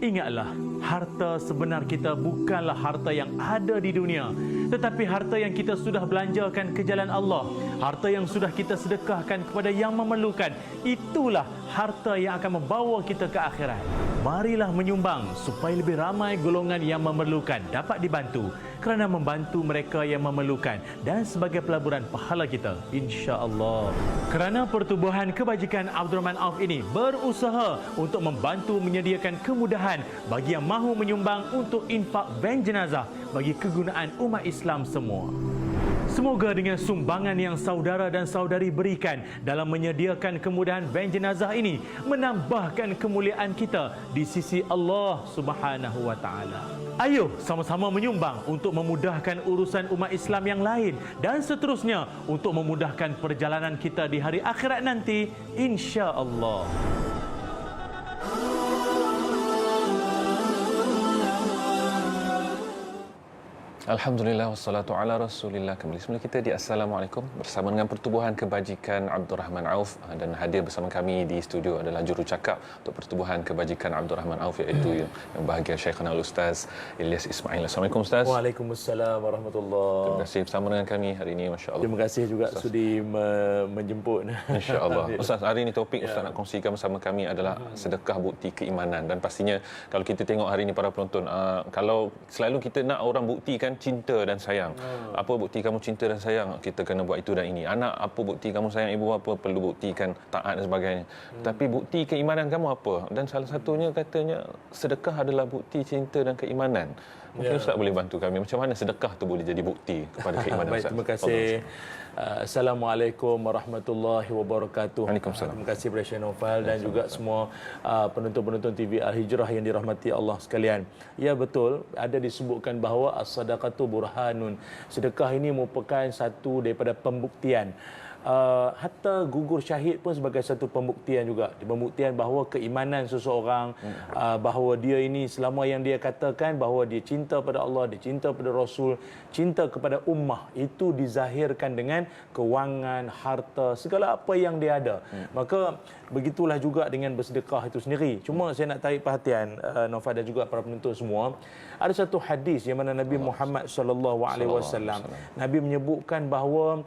Ingatlah, harta sebenar kita bukanlah harta yang ada di dunia, tetapi harta yang kita sudah belanjakan ke jalan Allah, harta yang sudah kita sedekahkan kepada yang memerlukan. Itulah harta yang akan membawa kita ke akhirat. Marilah menyumbang supaya lebih ramai golongan yang memerlukan dapat dibantu, kerana membantu mereka yang memerlukan dan sebagai pelaburan pahala kita, insya-Allah. Kerana Pertubuhan Kebajikan Abdul Rahman Auf ini berusaha untuk membantu menyediakan kemudahan bagi yang mahu menyumbang untuk infak van jenazah bagi kegunaan umat Islam semua. Semoga dengan sumbangan yang saudara dan saudari berikan dalam menyediakan kemudahan van jenazah ini menambahkan kemuliaan kita di sisi Allah Subhanahu wa taala. Ayo sama-sama menyumbang untuk memudahkan urusan umat Islam yang lain dan seterusnya untuk memudahkan perjalanan kita di hari akhirat nanti, insya-Allah. Alhamdulillah wassalatu ala rasulillah. Kembali semula kita di Assalamualaikum bersama dengan Pertubuhan Kebajikan Abdul Rahman Auf, dan hadir bersama kami di studio adalah jurucakap untuk Pertubuhan Kebajikan Abdul Rahman Auf, iaitu yang bahagia Syekhana Al-Ustaz Ilyas Ismail. Assalamualaikum Ustaz. Waalaikumsalam warahmatullahi. Terima kasih bersama dengan kami hari ini, masya-Allah. Terima kasih juga Ustaz sudi menjemput. Insya-Allah. Ustaz, hari ini topik Ustaz nak kongsikan bersama kami adalah sedekah bukti keimanan, dan pastinya kalau kita tengok hari ini para penonton, kalau selalu kita nak orang buktikan cinta dan sayang. Apa bukti kamu cinta dan sayang? Kita kena buat itu dan ini. Anak, apa bukti kamu sayang ibu bapa? Perlu buktikan taat dan sebagainya. Tapi bukti keimanan kamu apa? Dan salah satunya katanya sedekah adalah bukti cinta dan keimanan. Mungkin Ustaz boleh bantu kami macam mana sedekah tu boleh jadi bukti kepada keimanan. Baik, terima kasih. Assalamualaikum warahmatullahi wabarakatuh. Waalaikumsalam. Terima kasih kepada Syekh Naufal dan juga semua penonton-penonton TV Al-Hijrah yang dirahmati Allah sekalian. Ya, betul, ada disebutkan bahawa as-sadaqatu burhanun. Sedekah ini merupakan satu daripada pembuktian. Hatta gugur syahid pun sebagai satu pembuktian juga. Pembuktian bahawa keimanan seseorang, bahawa dia ini selama yang dia katakan bahawa dia cinta pada Allah, dia cinta pada Rasul, cinta kepada ummah, itu dizahirkan dengan kewangan, harta, segala apa yang dia ada. Maka begitulah juga dengan bersedekah itu sendiri. Cuma saya nak tarik perhatian Naufal dan juga para penonton semua. Ada satu hadis yang mana Nabi Muhammad sallallahu alaihi wasallam, Nabi menyebutkan bahawa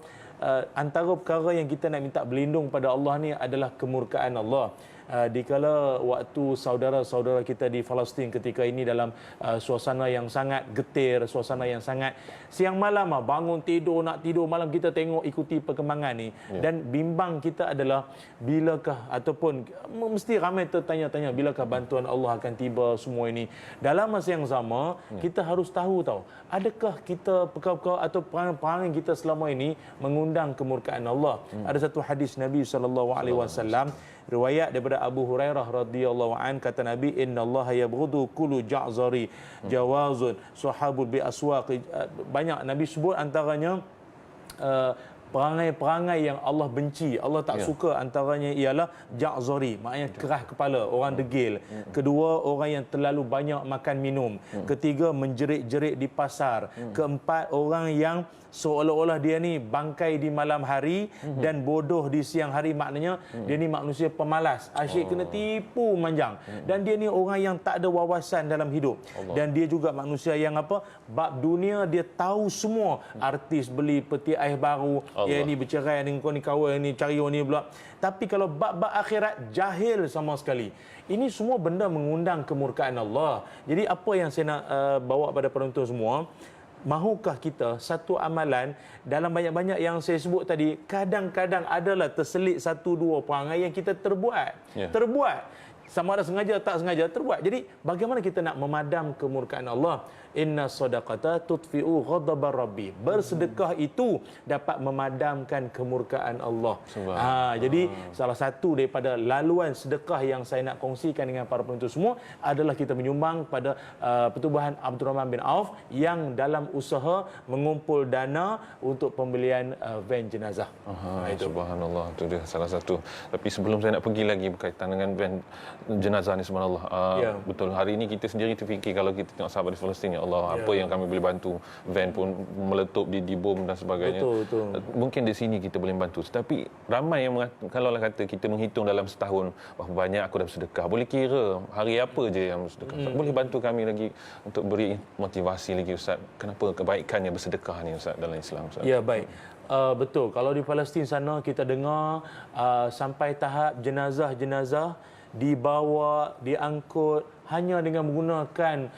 antara perkara yang kita nak minta berlindung pada Allah ni adalah kemurkaan Allah. Dikala waktu saudara-saudara kita di Palestin ketika ini dalam suasana yang sangat getir, suasana yang sangat siang malam bangun tidur, nak tidur malam, kita tengok ikuti perkembangan ni. Dan bimbang kita adalah bilakah, ataupun mesti ramai tertanya-tanya bilakah bantuan Allah akan tiba semua ini. Dalam masa yang sama kita harus tahu adakah kita perkara-perkara atau perangai-perangai kita selama ini mengundang kemurkaan Allah. Ada satu hadis Nabi SAW, riwayat daripada Abu Hurairah radhiyallahu an, kata Nabi, innallaha yabghudu kullu ja'zari jawazun sahabul bi aswaq. Banyak Nabi sebut antaranya perangai-perangai yang Allah benci, Allah tak suka, antaranya ialah ja'zari, maknanya keras kepala, orang degil. Kedua, orang yang terlalu banyak makan minum. Ketiga, menjerit-jerit di pasar. Keempat, orang yang seolah-olah dia ni bangkai di malam hari dan bodoh di siang hari, maknanya dia ni manusia pemalas, asyik kena tipu manjang, dan dia ni orang yang tak ada wawasan dalam hidup. Dan dia juga manusia yang bab dunia dia tahu semua. Artis beli peti air baru, ya ni bercerai dengan kau ni, kawan ni cari orang ni pula. Tapi kalau bab-bab akhirat jahil sama sekali. Ini semua benda mengundang kemurkaan Allah. Jadi apa yang saya nak bawa pada penonton semua, mahukah kita satu amalan dalam banyak-banyak yang saya sebut tadi, kadang-kadang adalah terselit satu dua perangai yang kita terbuat sama ada sengaja tak sengaja terbuat. Jadi bagaimana kita nak memadam kemurkaan Allah? Inna sadaqata tudfi'u ghadabar rabbi. Bersedekah itu dapat memadamkan kemurkaan Allah. Jadi salah satu daripada laluan sedekah yang saya nak kongsikan dengan para penonton semua adalah kita menyumbang pada Pertubuhan Abdul Rahman bin Auf yang dalam usaha mengumpul dana untuk pembelian van jenazah. Itu subhanallah, itu dia salah satu. Tapi sebelum saya nak pergi lagi berkaitan dengan van, jenazah ni subhanallah. Betul, hari ini kita sendiri terfikir kalau kita tengok sahabat di Palestin, ya Allah, apa yang kami boleh bantu. Van pun meletup, dibom dan sebagainya. Betul. Mungkin di sini kita boleh bantu. Tetapi ramai yang kalau lah kata kita menghitung dalam setahun, berapa banyak aku dah bersedekah. Boleh kira hari apa je yang bersedekah. Boleh bantu kami lagi untuk beri motivasi lagi Ustaz. Kenapa kebaikannya bersedekah ni Ustaz dalam Islam Ustaz? Ya, baik. Betul. Kalau di Palestin sana kita dengar sampai tahap jenazah-jenazah dibawa, diangkut hanya dengan menggunakan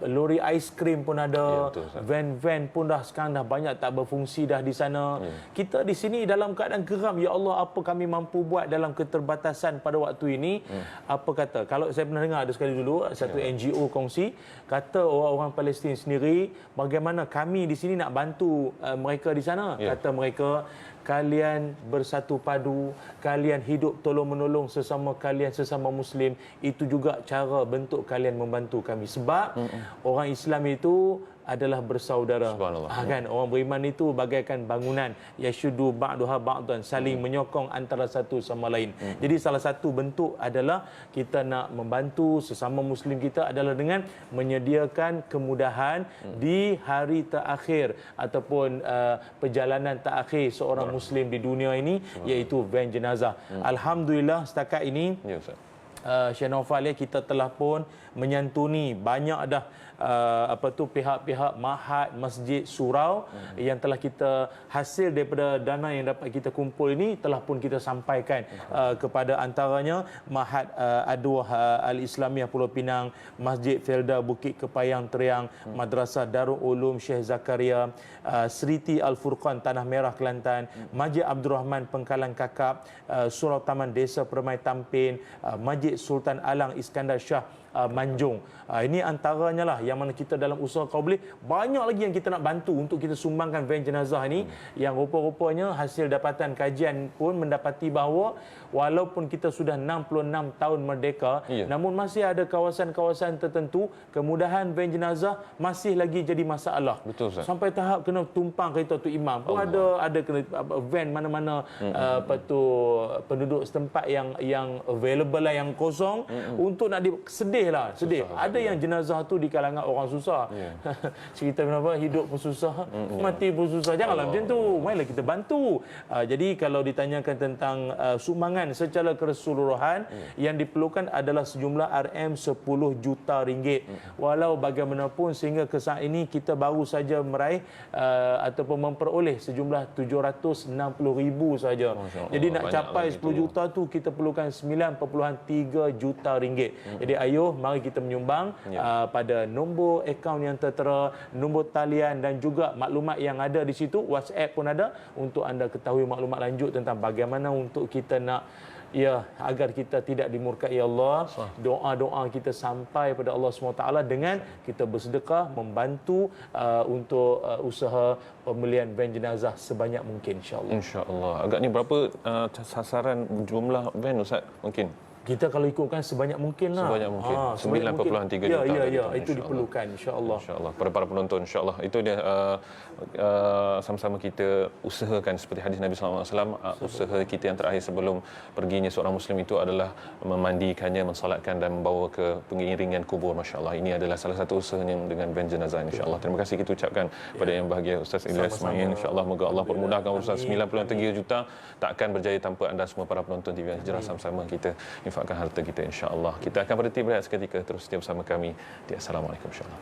lori aiskrim pun ada, van-van pun sekarang dah banyak tak berfungsi dah di sana. Kita di sini dalam keadaan geram, ya Allah, apa kami mampu buat dalam keterbatasan pada waktu ini. Apa kata, kalau saya pernah dengar ada sekali dulu satu NGO kongsi, kata orang-orang Palestin sendiri, bagaimana kami di sini nak bantu mereka di sana. Kata mereka, kalian bersatu padu, kalian hidup tolong-menolong sesama kalian, sesama Muslim, itu juga cara bentuk kalian membantu kami. Sebab orang Islam itu adalah bersaudara. Kan, orang beriman itu bagaikan bangunan, yashuddu ba'duha ba'dan, saling menyokong antara satu sama lain. Jadi salah satu bentuk adalah kita nak membantu sesama Muslim kita adalah dengan menyediakan kemudahan di hari terakhir ataupun perjalanan terakhir seorang Muslim di dunia ini, iaitu van jenazah. Alhamdulillah setakat ini Syekh Naufal, kita telah pun menyantuni banyak dah pihak-pihak Mahat Masjid Surau yang telah kita hasil daripada dana yang dapat kita kumpul ini telah pun kita sampaikan kepada antaranya Mahat Adwah Al-Islamiyah Pulau Pinang, Masjid Felda Bukit Kepayang Teriang, Madrasah Darul Ulum Syekh Zakaria, Seriti Al-Furqan Tanah Merah Kelantan, Masjid Abdul Rahman Pengkalan Kakap, Surau Taman Desa Permai Tampin, Masjid Sultan Alang Iskandar Shah Manjung. Ini antaranya lah yang mana kita dalam usaha kau boleh. Banyak lagi yang kita nak bantu untuk kita sumbangkan van jenazah ini, yang rupa-rupanya hasil dapatan kajian pun mendapati bahawa walaupun kita sudah 66 tahun merdeka, namun masih ada kawasan-kawasan tertentu kemudahan van jenazah masih lagi jadi masalah. Betul, Ustaz. Sampai tahap kena tumpang kereta tu imam pun ada kena van mana-mana penduduk setempat yang available lah, yang kosong untuk nak sedih. Ada yang jenazah tu di kalangan orang susah. Cerita kenapa hidup pun susah, mati pun susah. Janganlah macam tu. Marilah kita bantu. Jadi kalau ditanyakan tentang sumbangan secara keseluruhan, yang diperlukan adalah sejumlah RM10 juta ringgit. Walau bagaimanapun sehingga ke saat ini kita baru saja meraih ataupun memperoleh sejumlah 760,000 saja. Jadi nak capai 10 juta tu kita perlukan 9.3 juta ringgit. Jadi ayo mari kita menyumbang pada nombor akaun yang tertera, nombor talian dan juga maklumat yang ada di situ. WhatsApp pun ada untuk anda ketahui maklumat lanjut tentang bagaimana untuk kita nak agar kita tidak dimurkai Allah. Doa-doa kita sampai pada Allah SWT dengan kita bersedekah membantu untuk usaha pembelian van jenazah sebanyak mungkin, insya-Allah. Insya-Allah. Agaknya berapa sasaran jumlah van Ustaz mungkin? Kita kalau ikutkan sebanyak mungkin lah. Sebanyak mungkin. 9.3 juta. Ya, itu diperlukan, insya-Allah. Insya-Allah. Para penonton, insya-Allah. Itu dia sama-sama kita usahakan seperti hadis Nabi sallallahu alaihi wasallam, usaha kita yang terakhir sebelum perginya seorang muslim itu adalah memandikannya, mensolatkan dan membawa ke pengiringan kubur. Masya-Allah. Ini adalah salah satu usahanya dengan van jenazah, insya-Allah. Terima kasih kita ucapkan pada yang bahagia Ustaz Ilyas Ismail. Insya-Allah moga Allah permudahkan urusan 9.3 juta tak akan berjaya tanpa anda semua para penonton TV Al-Hijrah. Sama-sama kita infakkan harta kita, insya-Allah. Kita akan berhenti berehat seketika, terus setia bersama kami di Assalamualaikum, insya-Allah.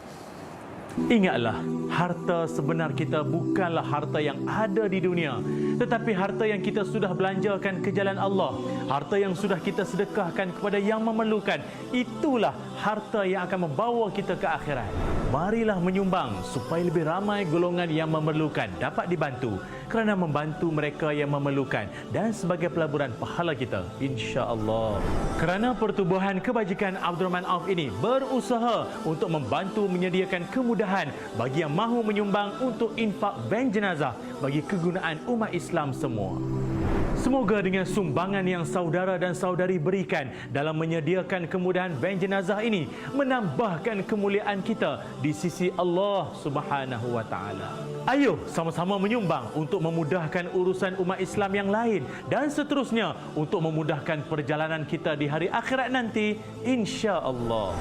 Ingatlah, harta sebenar kita bukanlah harta yang ada di dunia, tetapi harta yang kita sudah belanjakan ke jalan Allah, harta yang sudah kita sedekahkan kepada yang memerlukan. Itulah harta yang akan membawa kita ke akhirat. Marilah menyumbang supaya lebih ramai golongan yang memerlukan dapat dibantu, kerana membantu mereka yang memerlukan dan sebagai pelaburan pahala kita, insya-Allah. Kerana Pertubuhan Kebajikan Abdul Rahman Auf ini berusaha untuk membantu menyediakan kemudahan bagi yang mahu menyumbang untuk infak van jenazah bagi kegunaan umat Islam semua. Semoga dengan sumbangan yang saudara dan saudari berikan dalam menyediakan kemudahan bank jenazah ini menambahkan kemuliaan kita di sisi Allah Subhanahu wa taala. Ayo sama-sama menyumbang untuk memudahkan urusan umat Islam yang lain dan seterusnya untuk memudahkan perjalanan kita di hari akhirat nanti, insya-Allah.